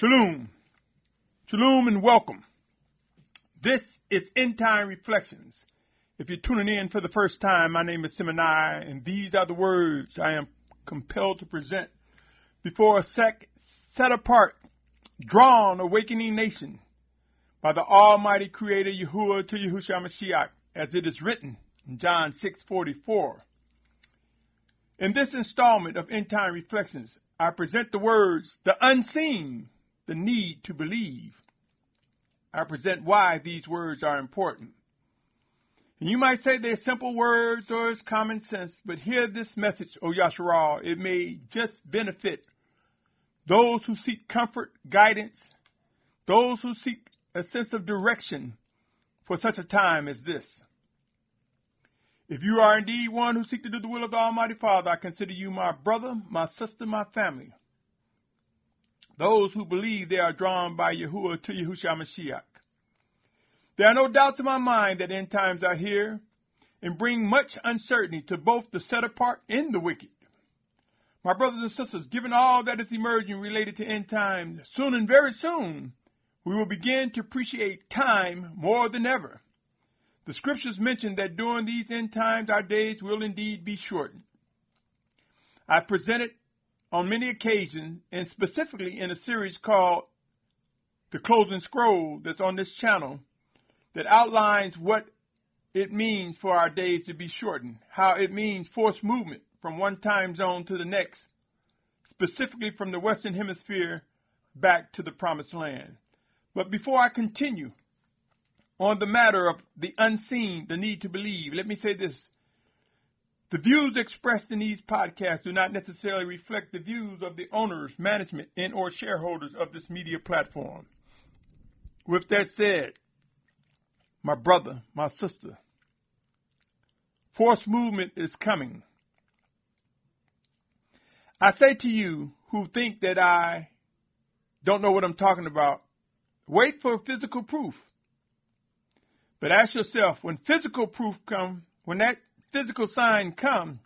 Shalum. Shalom and welcome. This is Endtime Reflections. If you're tuning in for the first time, my name is Symmanayah, and these are the words I am compelled to present before a set apart, drawn, awakening nation by the Almighty Creator Yahuah to Yahusha, as it is written in John 6:44. In this installment of Endtime Reflections, I present the words, the unseen, the need to believe. I present why these words are important. And you might say they're simple words or it's common sense, but hear this message, O Yashar'al. It may just benefit those who seek comfort, guidance, those who seek a sense of direction for such a time as this. If you are indeed one who seeks to do the will of the Almighty Father, I consider you my brother, my sister, my family. Those who believe they are drawn by Yahuah to Yahusha Mashiach. There are no doubts in my mind that end times are here and bring much uncertainty to both the set apart and the wicked. My brothers and sisters, given all that is emerging related to end times, soon and very soon, we will begin to appreciate time more than ever. The scriptures mention that during these end times, our days will indeed be shortened. I presented on many occasions, and specifically in a series called The Closing Scroll that's on this channel, that outlines what it means for our days to be shortened, how it means forced movement from one time zone to the next, specifically from the Western Hemisphere back to the Promised Land. But before I continue on the matter of the unseen, the need to believe, let me say this. The views expressed in these podcasts do not necessarily reflect the views of the owners, management, and or shareholders of this media platform. With that said, my brother, my sister, forced movement is coming. I say to you who think that I don't know what I'm talking about, wait for physical proof. But ask yourself, when physical proof comes, when that physical sign comes,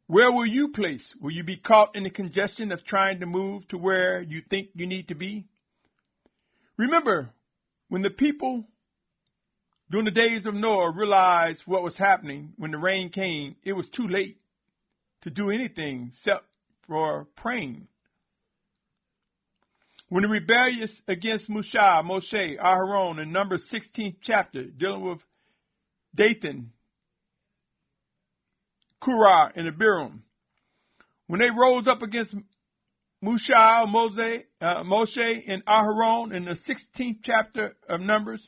where will you place? Will you be caught in the congestion of trying to move to where you think you need to be? Remember, when the people during the days of Noah realized what was happening, when the rain came, it was too late to do anything except for praying. When the rebellious against Moshe, Aharon, in Numbers 16th chapter, dealing with Dathan, Korah, and Abiram, when they rose up against Moshe and Aharon in the 16th chapter of Numbers,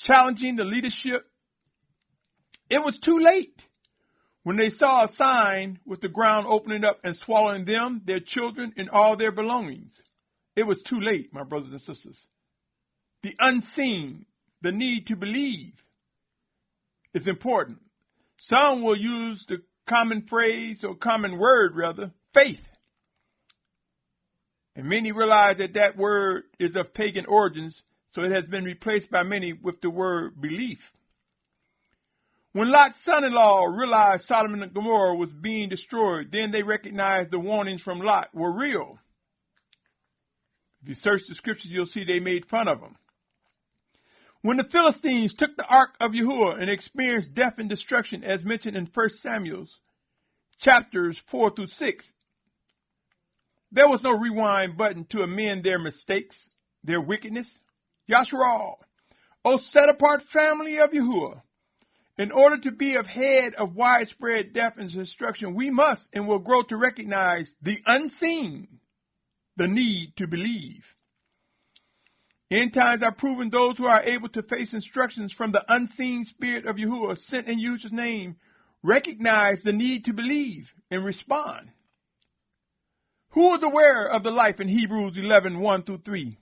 challenging the leadership, it was too late. When they saw a sign with the ground opening up and swallowing them, their children, and all their belongings, it was too late, my brothers and sisters. The unseen, the need to believe, is important. Some will use the common phrase or common word, rather, faith. And many realize that that word is of pagan origins, so it has been replaced by many with the word belief. When Lot's son-in-law realized Sodom and Gomorrah was being destroyed, then they recognized the warnings from Lot were real. If you search the scriptures, you'll see they made fun of him. When the Philistines took the ark of Yahuah and experienced death and destruction, as mentioned in 1 Samuel chapters 4 through 6, there was no rewind button to amend their mistakes, their wickedness. Yashar'al, O set-apart family of Yahuah, in order to be ahead of widespread death and destruction, we must and will grow to recognize the unseen, the need to believe. End times are proven those who are able to face instructions from the unseen spirit of Yahuah sent in Yahusha's name recognize the need to believe and respond. Who is aware of the life in Hebrews 11:1 through 3?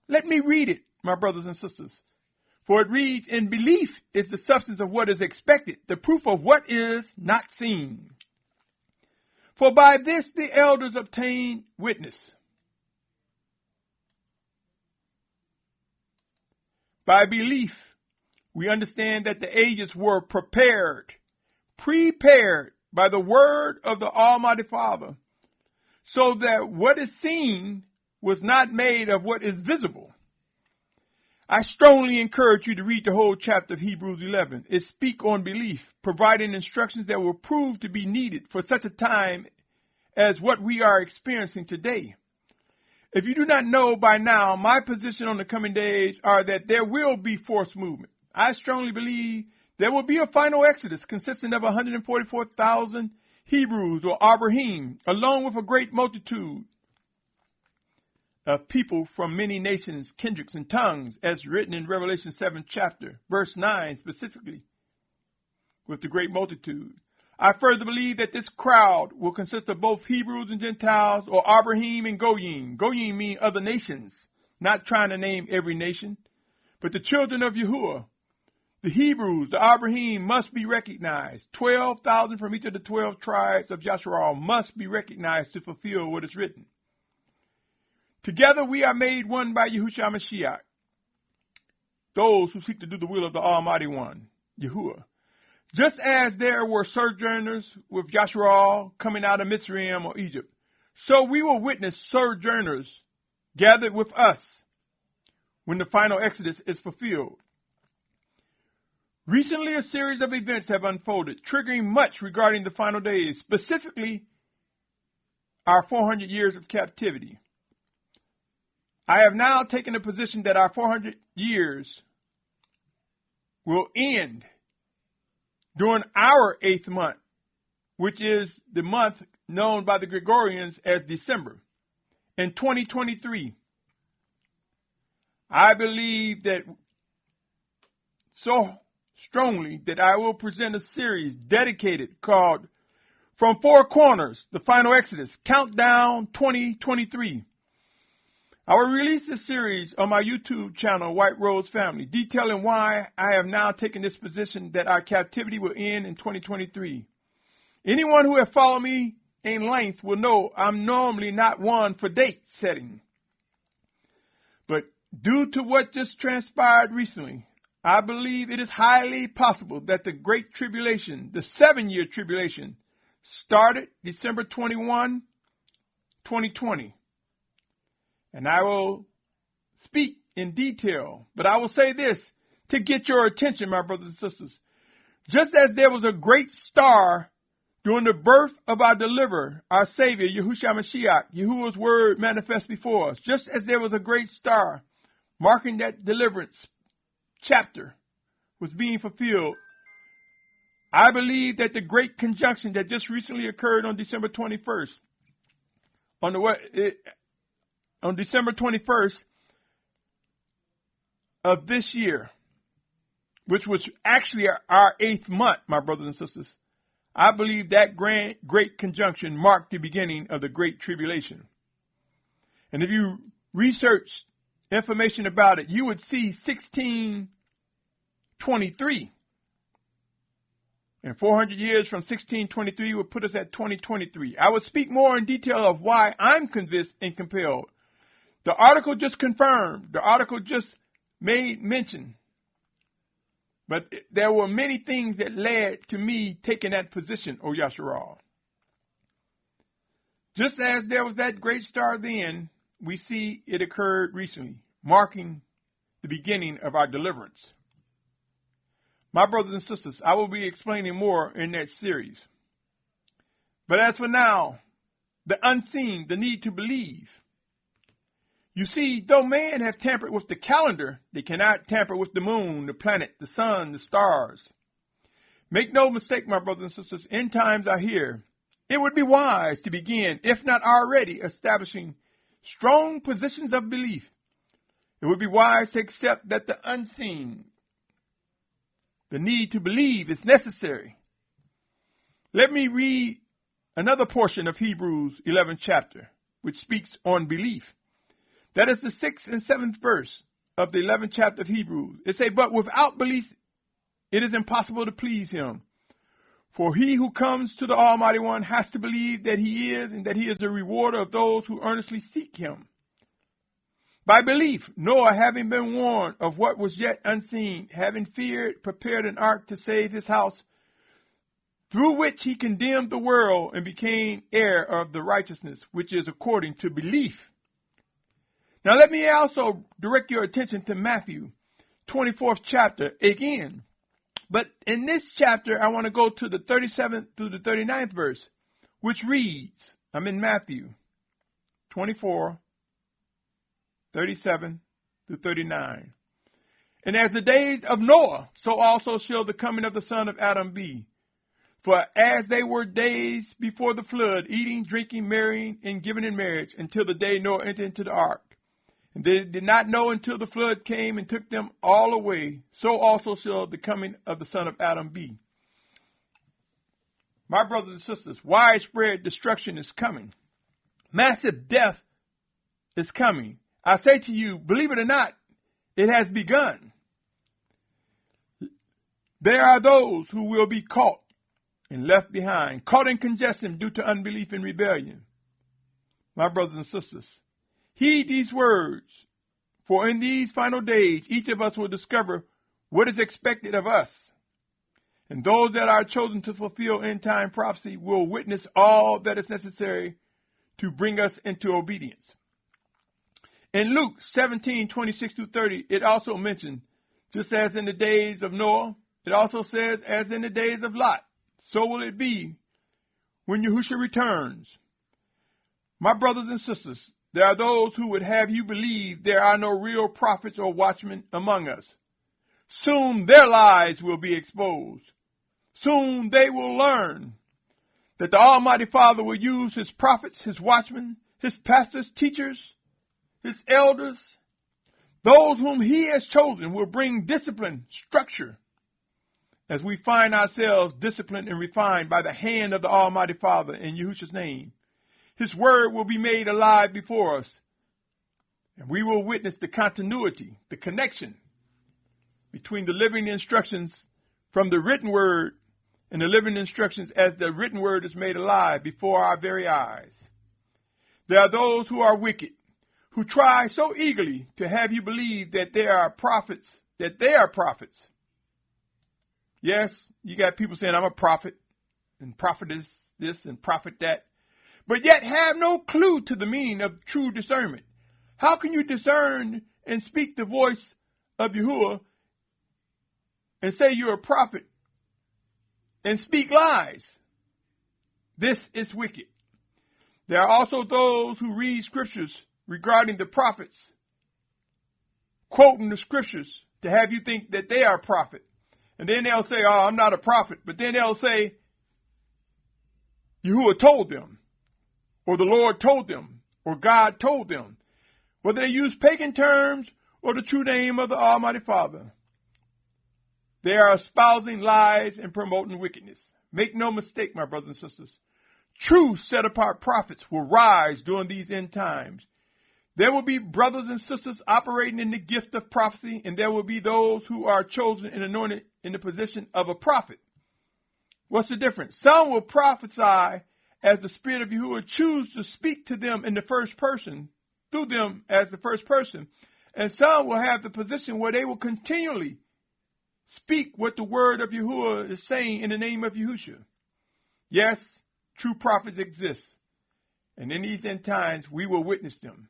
Let me read it, my brothers and sisters. For it reads, "In belief is the substance of what is expected, the proof of what is not seen. For by this the elders obtained witness. By belief, we understand that the ages were prepared by the word of the Almighty Father, so that what is seen was not made of what is visible. I strongly encourage you to read the whole chapter of Hebrews 11. It speaks on belief, providing instructions that will prove to be needed for such a time as what we are experiencing today. If you do not know by now, my position on the coming days are that there will be forced movement. I strongly believe there will be a final exodus consisting of 144,000 Hebrews or Abraham, along with a great multitude of people from many nations, kindreds, and tongues, as written in Revelation 7 chapter, verse 9 specifically, with the great multitude. I further believe that this crowd will consist of both Hebrews and Gentiles, or Abraham and Goyim. Goyim mean other nations, not trying to name every nation, but the children of Yahuah. The Hebrews, the Abraham, must be recognized. 12,000 from each of the 12 tribes of Yashar'al must be recognized to fulfill what is written. Together we are made one by Yahusha Mashiach, those who seek to do the will of the Almighty One, Yahuah. Just as there were sojourners with Yashar'al coming out of Mitzrayim or Egypt, so we will witness sojourners gathered with us when the final exodus is fulfilled. Recently, a series of events have unfolded, triggering much regarding the final days, specifically our 400 years of captivity. I have now taken the position that our 400 years will end during our 8th month, which is the month known by the Gregorians as December, in 2023. I believe that so strongly that I will present a series dedicated called From Four Corners, the Final Exodus, Countdown 2023. I will release this series on my YouTube channel, White Rose Family, detailing why I have now taken this position that our captivity will end in 2023. Anyone who has followed me in length will know I'm normally not one for date setting. But due to what just transpired recently, I believe it is highly possible that the Great Tribulation, the 7-year tribulation, started December 21, 2020. And I will speak in detail, but I will say this to get your attention, my brothers and sisters. Just as there was a great star during the birth of our deliverer, our Savior, Yahusha Mashiach, Yahuwah's word manifest before us, just as there was a great star marking that deliverance chapter was being fulfilled, I believe that the great conjunction that just recently occurred on December 21st, on December 21st of this year, which was actually our 8th month, my brothers and sisters, I believe that great conjunction marked the beginning of the Great Tribulation. And if you research information about it, you would see 1623. And 400 years from 1623 would put us at 2023. I will speak more in detail of why I'm convinced and compelled. The article just confirmed. The article just made mention. But there were many things that led to me taking that position, O Yashar'al. Just as there was that great star then, we see it occurred recently, marking the beginning of our deliverance. My brothers and sisters, I will be explaining more in that series. But as for now, the unseen, the need to believe. You see, though man have tampered with the calendar, they cannot tamper with the moon, the planet, the sun, the stars. Make no mistake, my brothers and sisters, end times are here. It would be wise to begin, if not already, establishing strong positions of belief. It would be wise to accept that the unseen, the need to believe, is necessary. Let me read another portion of Hebrews 11 chapter, which speaks on belief. That is the 6th and 7th verse of the 11th chapter of Hebrews. It says, but without belief, it is impossible to please him. For he who comes to the Almighty One has to believe that he is, and that he is the rewarder of those who earnestly seek him. By belief, Noah, having been warned of what was yet unseen, having feared, prepared an ark to save his house, through which he condemned the world and became heir of the righteousness which is according to belief. Now let me also direct your attention to Matthew 24th chapter again. But in this chapter, I want to go to the 37th through the 39th verse, which reads, I'm in Matthew 24, 37 through 39. And as the days of Noah, so also shall the coming of the Son of Adam be. For as they were days before the flood, eating, drinking, marrying, and giving in marriage, until the day Noah entered into the ark. And they did not know until the flood came and took them all away. So also shall the coming of the Son of Adam be. My brothers and sisters, widespread destruction is coming. Massive death is coming. I say to you, believe it or not, it has begun. There are those who will be caught and left behind, caught in congestion due to unbelief and rebellion. My brothers and sisters, heed these words, for in these final days, each of us will discover what is expected of us. And those that are chosen to fulfill end-time prophecy will witness all that is necessary to bring us into obedience. In Luke 17:26-30, it also mentioned, just as in the days of Noah, it also says, as in the days of Lot, so will it be when Yahusha returns. My brothers and sisters, there are those who would have you believe there are no real prophets or watchmen among us. Soon their lies will be exposed. Soon they will learn that the Almighty Father will use his prophets, his watchmen, his pastors, teachers, his elders. Those whom he has chosen will bring discipline, structure, as we find ourselves disciplined and refined by the hand of the Almighty Father in Yahusha's name. His word will be made alive before us, and we will witness the continuity, the connection between the living instructions from the written word and the living instructions as the written word is made alive before our very eyes. There are those who are wicked, who try so eagerly to have you believe that they are prophets. Yes, you got people saying, I'm a prophet, and prophetess this and prophet that, but yet have no clue to the meaning of true discernment. How can you discern and speak the voice of Yahuah and say you're a prophet and speak lies? This is wicked. There are also those who read scriptures regarding the prophets, quoting the scriptures to have you think that they are a prophet. And then they'll say, oh, I'm not a prophet. But then they'll say, Yahuah told them, or the Lord told them, or God told them. Whether they use pagan terms or the true name of the Almighty Father, they are espousing lies and promoting wickedness. Make no mistake, my brothers and sisters. True set-apart prophets will rise during these end times. There will be brothers and sisters operating in the gift of prophecy, and there will be those who are chosen and anointed in the position of a prophet. What's the difference? Some will prophesy as the Spirit of Yahuah chooses to speak to them in the first person, through them as the first person. And some will have the position where they will continually speak what the word of Yahuah is saying in the name of Yahusha. Yes, true prophets exist. And in these end times, we will witness them.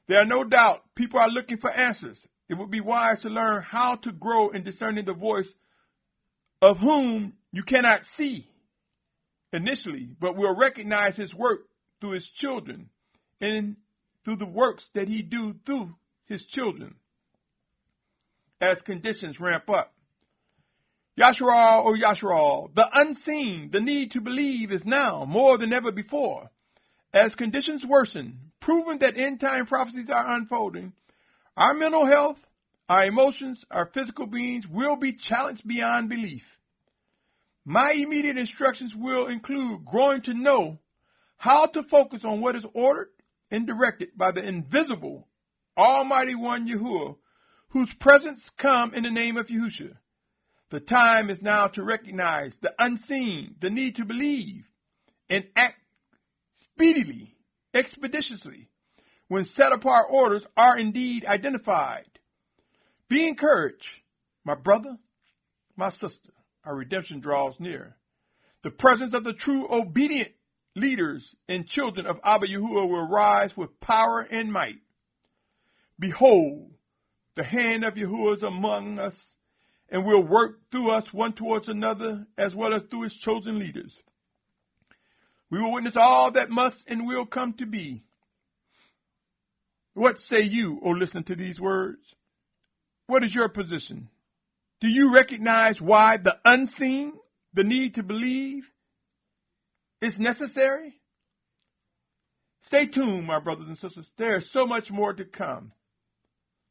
There are no doubt people are looking for answers. It would be wise to learn how to grow in discerning the voice of whom you cannot see initially, but will recognize his work through his children and through the works that he do through his children as conditions ramp up. Yashar'al, or Yashar'al, the unseen, the need to believe is now more than ever before. As conditions worsen, proving that end-time prophecies are unfolding, our mental health, our emotions, our physical beings will be challenged beyond belief. My immediate instructions will include growing to know how to focus on what is ordered and directed by the invisible, Almighty One Yahuah, whose presence come in the name of Yahusha. The time is now to recognize the unseen, the need to believe, and act speedily, expeditiously, when set-apart orders are indeed identified. Be encouraged, my brother, my sister. Our redemption draws near. The presence of the true obedient leaders and children of Abba Yahuah will rise with power and might. Behold, the hand of Yahuah is among us, and will work through us one towards another, as well as through his chosen leaders. We will witness all that must and will come to be. What say you, O listen to these words? What is your position? Do you recognize why the unseen, the need to believe, is necessary? Stay tuned, my brothers and sisters. There is so much more to come.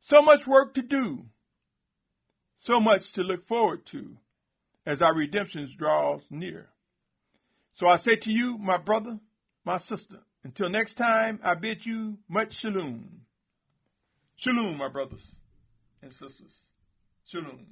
So much work to do. So much to look forward to as our redemption draws near. So I say to you, my brother, my sister, until next time, I bid you much shalom. Shalom, my brothers and sisters. Shalom.